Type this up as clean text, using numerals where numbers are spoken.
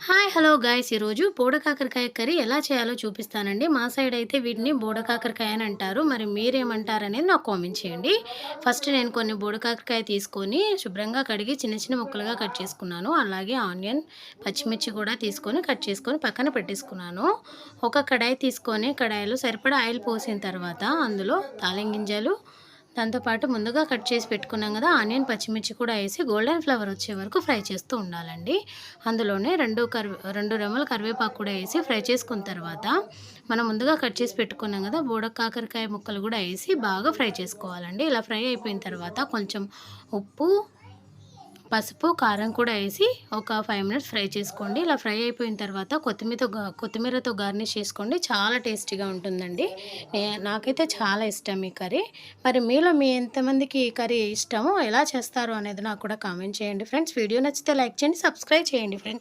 Hi hello guys ఈరోజు బోడ కాకరకాయ curry ఎలా చేయాలో చూపిస్తానండి. మా సైడ్ అయితే వీటిని బోడ కాకరకాయ అని అంటారు. మరి మీరేమంటారనేది నాకు కామెంట్ చేయండి. ఫస్ట్ నేను కొన్ని బోడ కాకరకాయ తీసుకొని శుభ్రంగా కడిగి చిన్న చిన్న ముక్కలుగా కట్ చేసుకున్నాను. అలాగే ఆనియన్, పచ్చిమిర్చి కూడా తీసుకొని కట్ చేసుకొని పక్కన పెట్టేసుకున్నాను. ఒక కడాయి తీసుకొని కడాయిలో సరిపడా ఆయిల్ పోసిన తర్వాత అందులో తాలింపు గింజలు, దాంతో పాటు ముందుగా కట్ చేసి పెట్టుకున్నాం కదా ఆనియన్, పచ్చిమిర్చి కూడా వేసి గోల్డెన్ ఫ్లేవర్ వచ్చే వరకు ఫ్రై చేస్తూ ఉండాలండి. అందులోనే 2 రెమ్మల కరివేపాకు కూడా వేసి ఫ్రై చేసుకున్న తర్వాత మనం ముందుగా కట్ చేసి పెట్టుకున్నాం కదా బోడ కాకరకాయ ముక్కలు కూడా వేసి బాగా ఫ్రై చేసుకోవాలండి. ఇలా ఫ్రై అయిపోయిన తర్వాత కొంచెం ఉప్పు, పసుపు, కారం కూడా వేసి ఒక 5 మినిట్స్ ఫ్రై చేసుకోండి. ఇలా ఫ్రై అయిపోయిన తర్వాత కొత్తిమీరతో గార్నిష్ చేసుకోండి. చాలా టేస్టీగా ఉంటుందండి. నాకైతే చాలా ఇష్టం ఈ కర్రీ. మరి మీలో ఎంతమందికి ఈ కర్రీ ఇష్టమో ఎలా చేస్తారో అనేది నాకు కూడా కామెంట్ చేయండి ఫ్రెండ్స్. వీడియో నచ్చితే లైక్ చేయండి, సబ్స్క్రైబ్ చేయండి ఫ్రెండ్స్.